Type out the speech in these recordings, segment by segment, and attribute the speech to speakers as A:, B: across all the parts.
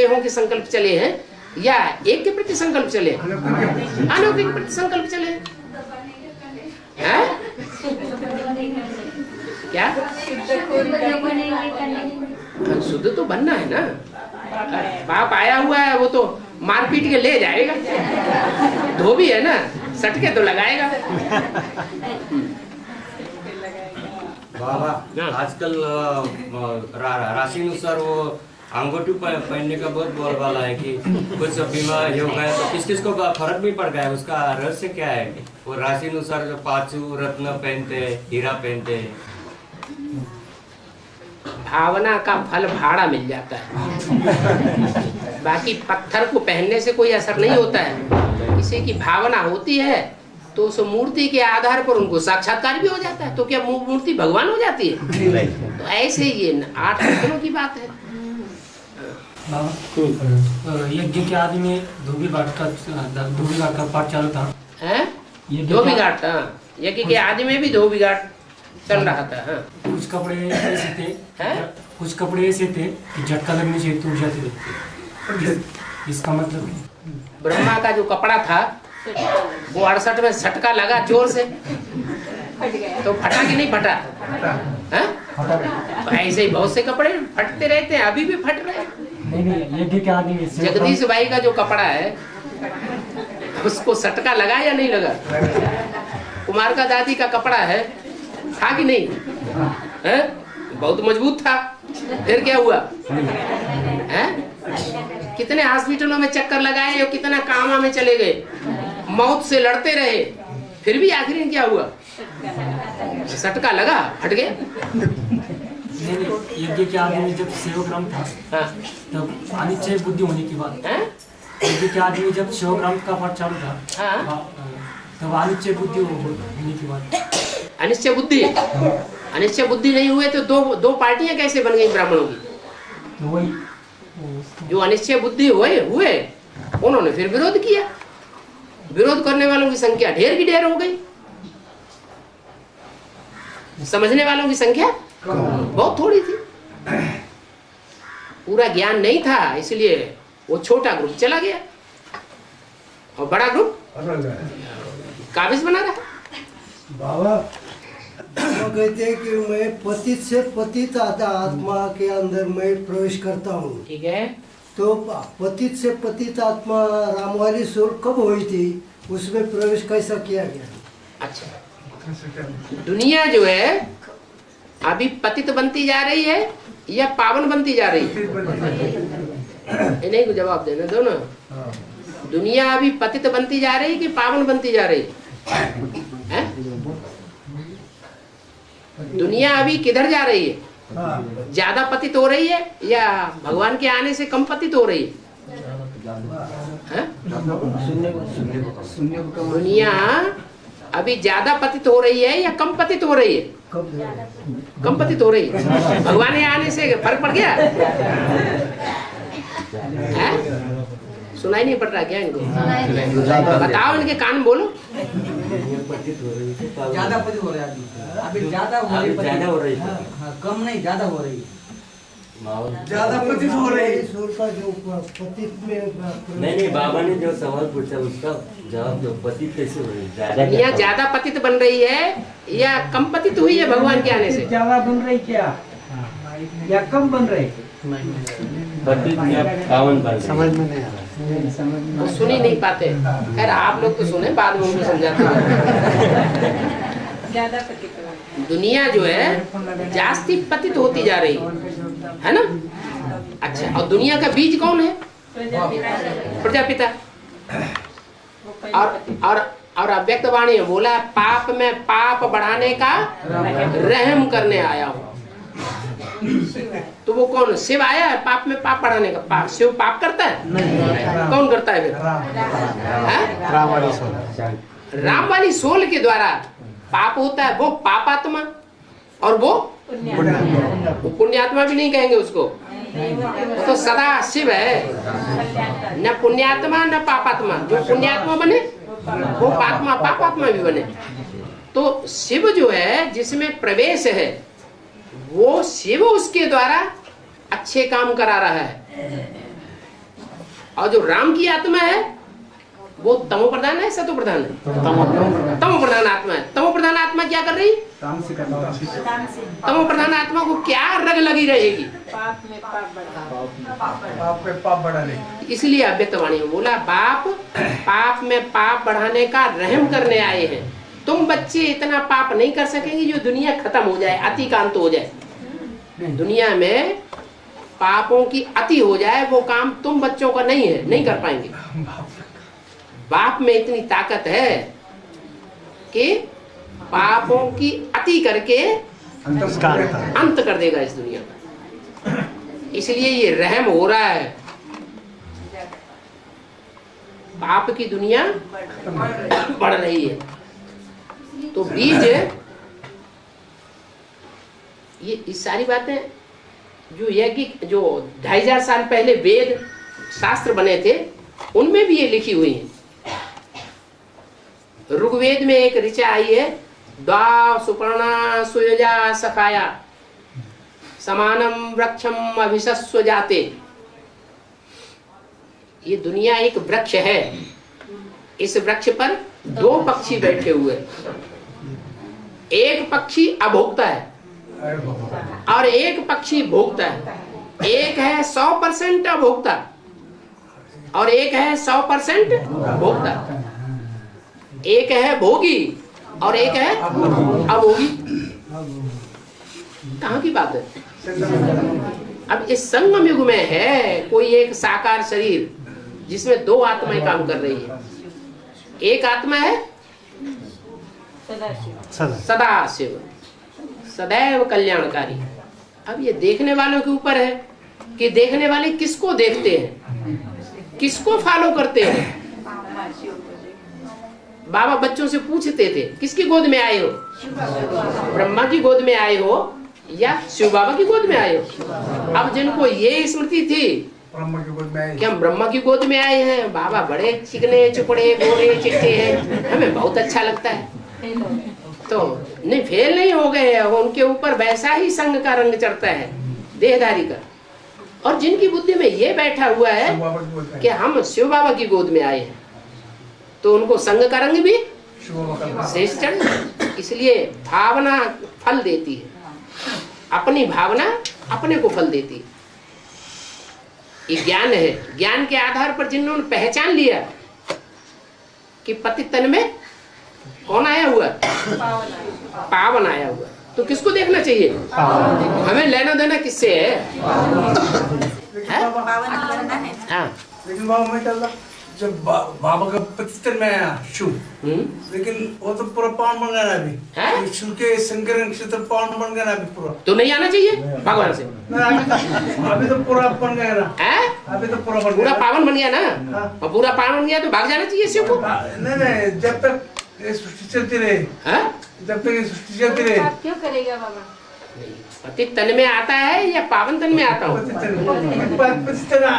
A: के संकल्प चले हैं या एक के प्रति संकल्प चले, अनौकिक के प्रति संकल्प चले हैं? क्या शुद्ध तो बनना है ना। बाप आया हुआ है, वो तो मारपीट के ले जाएगा, धोबी है ना, सटके तो लगाएगा।
B: बाबा आजकल राशिनुसार वो अंगूठी पहनने का बहुत बोलबाला है कि कुछ बीमार हो गए तो किस किस को फर्क भी पड़ गया है, उसका रहस्य क्या है? वो राशिनुसार जो पांचू रत्न पहनते हैं, हीरा पहनते हैं।
A: भावना का फल भाड़ा मिल जाता है, बाकी पत्थर को पहनने से कोई असर नहीं होता है। किसी की भावना होती है तो उस मूर्ति के आधार पर उनको साक्षात्कार भी हो जाता है। तो क्या मूर्ति भगवान हो जाती है? तो ऐसे ये 8 रत्नों की बात है।
C: यज्ञ के आदि में धोबी घाट का पाठ चालू था।
A: धोबी घाट, यज्ञ के आदि में भी धोबी घाट चल रहा था।
C: कुछ कपड़े ऐसे थे, कुछ कपड़े ऐसे थे कि झटका लगने से टूट जाते थे। इसका मतलब
A: ब्रह्मा का जो कपड़ा था वो 68 में झटका लगा जोर से, तो फटा कि नहीं फटा? तो ऐसे ही बहुत से कपड़े फटते रहते हैं, अभी भी फट रहे हैं। जगदीश भाई का जो कपड़ा है उसको सटका लगा या नहीं लगा? कुमार का दादी का कपड़ा है, था कि नहीं है? बहुत मजबूत था, फिर क्या हुआ है? कितने हॉस्पिटलों में चक्कर लगाए और कितना कामा में चले गए, मौत से लड़ते रहे, फिर भी आखिर क्या हुआ? सटका लगा, फट गए।
C: यज्ञ के आदि में जब सेवग्राम था, तब अनिश्चय बुद्धि होने की बात। यज्ञ के आदि में जब सेवग्राम का पाठ चालू था, तब अनिश्चय बुद्धि होने की बात।
A: अनिश्चय बुद्धि, अनिश्चय बुद्धि नहीं हुए तो दो पार्टियां कैसे बन गई ब्राह्मणों की?
C: वही
A: जो अनिश्चय बुद्धि हुए उन्होंने फिर विरोध किया। विरोध करने वालों की संख्या ढेर की ढेर हो गई, समझने वालों की संख्या बहुत थोड़ी थी। पूरा ज्ञान नहीं था, इसलिए वो छोटा ग्रुप चला गया और बड़ा ग्रुप काबिज बना रहा।
D: बाबा कहते हैं कि मैं पतित से पतित आत्मा के अंदर मैं प्रवेश करता हूँ।
A: ठीक है,
D: तो पतित से पतित आत्मा रामवाली सोल कब हुई थी, उसमें प्रवेश कैसा किया गया?
A: अच्छा, दुनिया जो है अभी पतित बनती जा रही है या पावन बनती जा रही है? इन्हीं को जवाब देना दो ना। दुनिया अभी पतित बनती जा रही है कि पावन बनती जा रही है? दुनिया अभी किधर जा रही है? ज्यादा पतित हो रही है या भगवान के आने से कम पतित हो रही है? दुनिया अभी ज्यादा पतित हो रही है या कम पतित हो रही है? कम पतित हो रही है। भगवान के आने से फर्क पड़ गया है? सुनाई नहीं पड़ रहा क्या इनको? बताओ, इनके कान बोलो।
E: ज्यादा पतित हो रहा है अभी, ज्यादा हो रही है, कम नहीं, ज्यादा हो रही है।
D: ज्यादा पतित हो रही है। सोल का जो पतित में
B: नहीं, बाबा ने जो सवाल पूछा उसका जवाब दो, पतित कैसे हो रही है?
A: दुनिया ज्यादा पतित बन रही है या कम पतित हुई है भगवान के आने से?
E: ज्यादा बन रही क्या या कम बन रही?
B: पतित या पावन बन?
D: समझ में नहीं आ रहा।
A: वो सुन ही नहीं पाते। खैर आप लोग तो सुने, बाद में उनको समझाते हैं। दुनिया जो है जास्ती पतित होती जा रही है ना? अच्छा, और दुनिया का बीज कौन है? प्रजापिता। और अव्यक्त वाणी है, बोला पाप में पाप बढ़ाने का रहम करने आया हूँ। तो वो कौन? शिव आया है पाप में पाप बढ़ाने का? शिव पाप करता है? नहीं। कौन करता है फिर? राम वाली सोल के द्वारा पाप होता है। वो पापात्मा और वो पुण्यात्मा भी नहीं कहेंगे उसको, तो सदा शिव है, न पुण्यात्मा न पापात्मा। जो पुण्यात्मा बने वो पापात्मा भी बने। तो शिव जो है जिसमें प्रवेश है, वो शिव उसके द्वारा अच्छे काम करा रहा है। और जो राम की आत्मा है वो तमो प्रधान है, सतो प्रधान है? तमो प्रधान आत्मा है। तमो प्रधान आत्मा क्या कर रही? तमो प्रधान आत्मा को क्या रग लगी रहेगी?
F: पाप में पाप बढ़ाने।
A: इसलिए अव्यक्तवाणी में बोला बाप पाप में पाप बढ़ाने का रहम करने आए हैं। तुम बच्चे इतना पाप नहीं कर सकेंगे जो दुनिया खत्म हो जाए, अतिकांत हो जाए। दुनिया में पापों की अति हो जाए, वो काम तुम बच्चों का नहीं है, नहीं कर पाएंगे। बाप में इतनी ताकत है कि पापों की अति करके अंत कर देगा इस दुनिया में। इसलिए ये रहम हो रहा है। पाप की दुनिया बढ़ रही है। तो बीज ये सारी बातें जो यज्ञ जो 2500 साल पहले वेद शास्त्र बने थे उनमें भी ये लिखी हुई है। ऋग्वेद में एक ऋचा आई है, द्वा सुपर्णा सुयजा सखाया समानम वृक्षम अभिशस्व जाते। ये दुनिया एक वृक्ष है। इस वृक्ष पर 2 पक्षी बैठे हुए, एक पक्षी अभोक्ता है और एक पक्षी भोक्ता है। एक है 100% अभोक्ता और एक है 100% भोक्ता। एक है भोगी और एक है अभोगी। कहाँ की बात है? अब इस संगम युग में है कोई एक साकार शरीर जिसमें 2 आत्माएं काम कर रही है। एक आत्मा है सदा शिव, सदैव कल्याणकारी। अब ये देखने वालों के ऊपर है कि देखने वाले किसको देखते हैं, किसको फॉलो करते हैं। बाबा बच्चों से पूछते थे किसकी गोद में आए हो, ब्रह्मा की गोद में आए हो या शिव बाबा की गोद में आए हो। अब जिनको ये स्मृति थी कि हम ब्रह्मा की गोद में आए हैं, बाबा बड़े चिकने चुपड़े गोरे चिट्टे हैं, हमें बहुत अच्छा लगता है, तो नहीं फेल नहीं हो गए। उनके ऊपर वैसा ही संग का रंग चढ़ता है, देहधारी का। और जिनकी बुद्धि में ये बैठा हुआ है कि हम शिव बाबा की गोद में आए हैं, तो उनको संग का रंग भी श्रेष्ठ। इसलिए भावना फल देती है, अपनी भावना अपने को फल देती है। ये ज्ञान है। ज्ञान के आधार पर जिन्होंने पहचान लिया कि पति तन में कौन आया हुआ, पावन आया हुआ, तो किसको देखना चाहिए? हमें लेना देना किससे है? हाँ।
F: लेकिन बाबा मैं चल रहा जब बाबा का पतितन में आया शिव, लेकिन वो तो पूरा पावन बन गया ना अभी। शिव के शंकर नक्षत्र पावन बन गया ना अभी पूरा।
A: तो नहीं आना चाहिए भगवान से?
F: अभी तो पूरा बन गया ना। अभी तो पूरा
A: पावन बन गया ना। और पूरा पावन बन गया तो भाग जाना चाहिए शिव को।
F: नहीं, जब तक ये सृष्टि चलती रहे, जब तक ये सृष्टि चलती रहे।
G: क्यों करेगा बाबा?
A: पति तन में आता है या पावन तन में आता हूँ?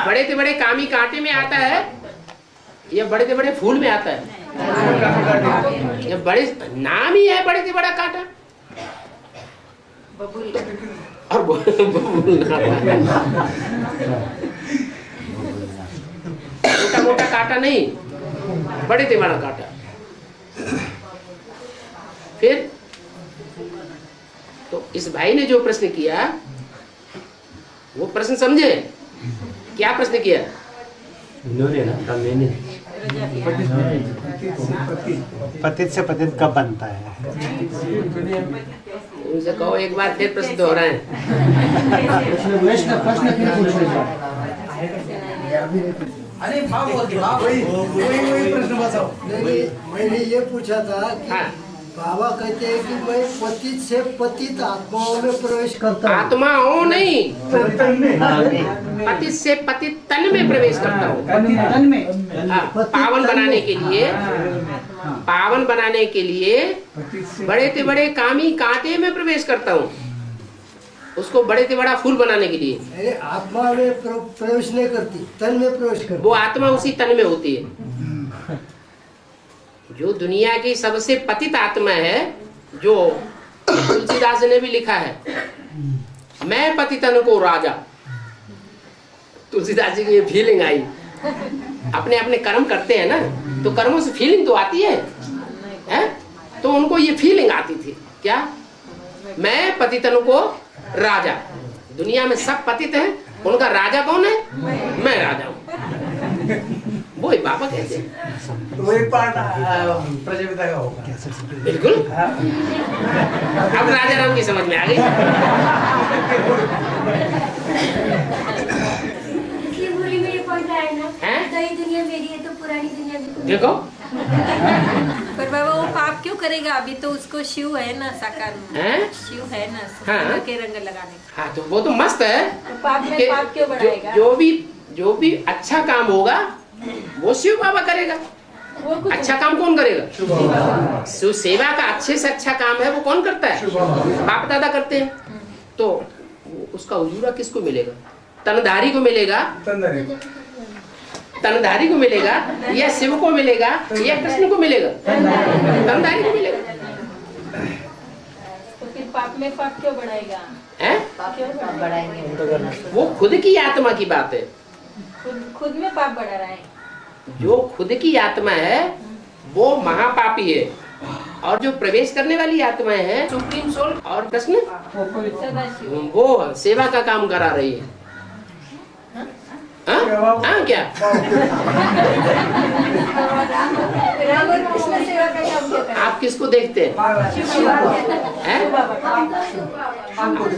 A: बड़े से बड़े कामी कांटे में आता है या बड़े से बड़े फूल में आता है? ये बड़े नाम ही है बड़े से बड़ा कांटा और छोटा मोटा कांटा नहीं, बड़े से बड़ा कांटा। फिर तो इस भाई ने जो प्रश्न किया वो प्रश्न समझे? क्या प्रश्न किया?
H: पतित से पतित कब बनता है?
A: उनसे कहो एक बार फिर प्रश्न दोहराएं।
E: अरे
D: वही प्रश्न बताओ। मैंने ये पूछा था कि बाबा कहते हैं कि मैं पतित से पतित आत्माओं में प्रवेश करता हूँ।
A: आत्माओं नहीं, पतित से पतित तन में प्रवेश करता हूँ।
E: तन में
A: पावन बनाने के लिए, पावन बनाने के लिए बड़े से बड़े कामी कांटे में प्रवेश करता हूँ, उसको बड़े से बड़ा फूल बनाने के लिए।
D: आत्मा में प्रवेश नहीं करती, तन में प्रवेश करती।
A: वो आत्मा उसी तन में होती है। जो दुनिया की सबसे पतित आत्मा है, जो तुलसीदास ने भी लिखा है, मैं पतितन को राजा। तुलसीदास जी की ये फीलिंग आई अपने अपने कर्म करते हैं ना, तो कर्मों से फीलिंग तो आती है, हैं? तो उनको ये फीलिंग आती थी क्या, मैं पतितन को राजा, दुनिया में सब पतित हैं, उनका राजा कौन है, मैं राजा हूँ। वो बाबा कहते हैं,
F: तो वही पार्ट प्रजापिता का होगा।
A: बिल्कुल। अब राजा राम की समझ में आ गई।
G: मूली में ये पॉइंट आया ना, नई दुनिया मेरी है तो पुरानी दुनिया भी
A: देखो।
I: पर बाबा वो पाप क्यों करेगा, अभी तो उसको शिव है ना साकार में, शिव है ना सोना के रंग लगाने का।
A: हाँ तो वो तो मस्त है,
I: तो पाप में पाप क्यों बढ़ाएगा?
A: जो भी अच्छा काम होगा वो शिव बाबा करेगा। अच्छा काम कौन करेगा, शिव सेवा का अच्छे से अच्छा काम है वो कौन करता है, बाप दादा करते हैं। तो उसका उजूरा किसको मिलेगा, तनधारी को मिलेगा, तनधारी को मिलेगा, या शिव को मिलेगा, या कृष्ण को मिलेगा, तनधारी को मिलेगा।
I: तो फिर पाप में पाप क्यों बढ़ाएगा, क्यों बढ़ाएंगे?
A: वो खुद की आत्मा की बात है,
I: खुद में पाप बढ़ा रहा है।
A: जो खुद की आत्मा है वो महापापी है, और जो प्रवेश करने वाली आत्माएं हैं सुप्रीम सोल और कृष्ण वो सेवा का काम करा रही है। हाँ क्या आप किसको देखते हैं,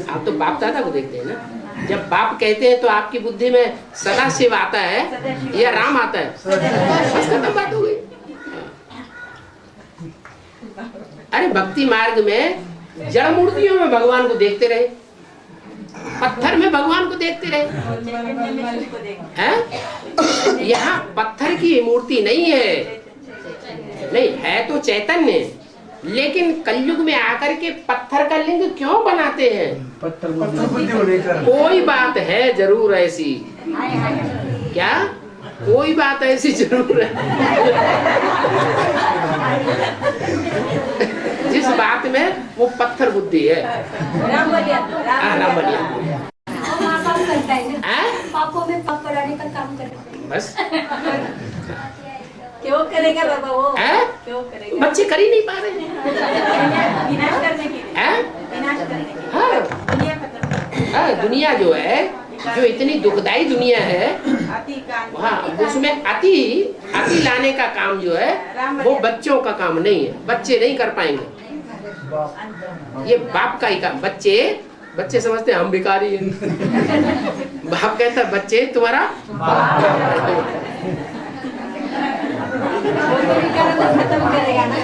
A: आप तो बाप दादा को देखते हैं ना। जब बाप कहते हैं तो आपकी बुद्धि में सदा शिव आता है या राम आता है, बस खत्म बात हो गई। अरे भक्ति मार्ग में जड़ मूर्तियों में भगवान को देखते रहे, पत्थर में भगवान को देखते रहे हैं। यहाँ पत्थर की मूर्ति नहीं है, नहीं है तो चैतन्य, लेकिन कलयुग में आकर के पत्थर का लिंग क्यों बनाते हैं, कोई बात है जरूर ऐसी, क्या कोई बात ऐसी जरूर है जिस बात में वो पत्थर बुद्धि है। राम बलिया
G: पापों में पाप बढ़ाने का काम करता है
A: बस।
I: क्यों करेगा बाबा वो, क्यों करेगा?
A: बच्चे कर ही नहीं पा रहे,
I: विनाश करने के लिए, विनाश करने के लिए।
A: हाँ दुनिया जो है, जो इतनी दुखदाई दुनिया है, हाँ उसमें अति लाने का काम जो है वो बच्चों का काम नहीं है, बच्चे नहीं कर पाएंगे, ये बाप का ही काम। बच्चे समझते हैं हम भिखारी हैं बाप कहता है बच्चे तुम्हारा
I: खत्म करेगा ना,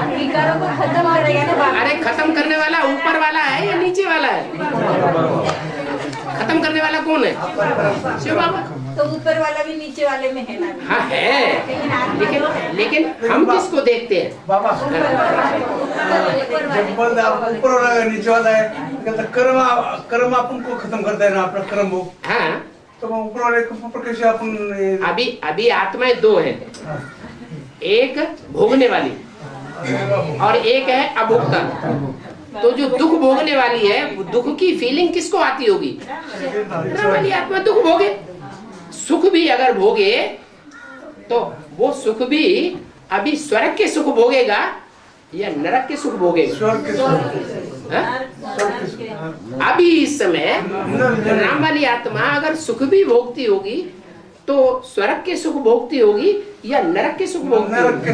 I: विकारों को खत्म करेगा ना।
A: अरे खत्म करने वाला ऊपर वाला है या नीचे वाला है, खत्म करने वाला कौन है, शिव बाबा।
I: तो ऊपर वाला भी नीचे वाले में है ना।
A: हाँ है, लेकिन हम किसको देखते हैं
F: बाबा, जब बोलते आप ऊपर वाला नीचे वाला है, कर्म अपन को खत्म करता है ना, अपना कर्म वो।
A: हाँ
F: तो ऊपर वाले के ऊपर कैसे अपन
A: अभी आत्माएं दो हैं, एक भोगने वाली और एक है अभोक्ता। तो जो दुख भोगने वाली है, वो दुख की फीलिंग किसको आती होगी, वाली आत्मा दुख भोगे। सुख भी अगर भोगे तो वो सुख भी अभी स्वर्ग के सुख भोगेगा या नरक के सुख भोगेगा। अभी इस समय राम वाली आत्मा अगर सुख भी भोगती होगी तो स्वर्ग के सुख भोगती होगी या नरक के सुख भोगती होगी।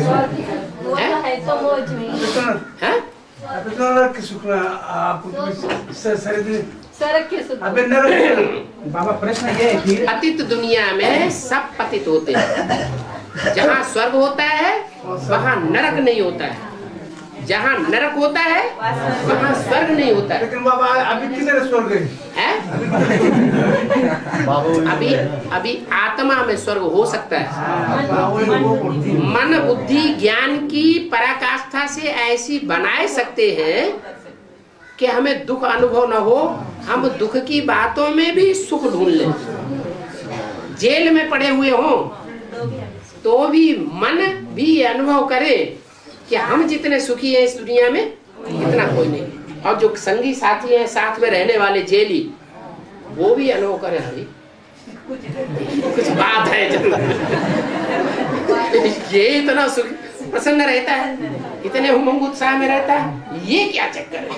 E: बाबा प्रश्न ये है कि
A: पतित दुनिया में सब पतित होते हैं, जहाँ स्वर्ग होता है वहाँ नरक नहीं होता है, जहाँ नरक होता है वहाँ स्वर्ग नहीं होता है।
F: लेकिन बाबा अभी किधर स्वर्ग है?
A: अभी आत्मा में स्वर्ग हो सकता है। मन बुद्धि ज्ञान की पराकाष्ठा से ऐसी बनाए सकते हैं कि हमें दुख अनुभव न हो, हम दुख की बातों में भी सुख ढूंढ लें। जेल में पड़े हुए हों तो भी मन भी अनुभव करे कि हम जितने सुखी हैं इस दुनिया में इतना कोई नहीं। और जो संगी साथी हैं, साथ में रहने वाले जेली, वो भी अनुभव करे, हरी कुछ बात है जरूर। ये इतना सुख प्रसन्न रहता है, इतने उमंग उत्साह में रहता है, ये क्या चक्कर है?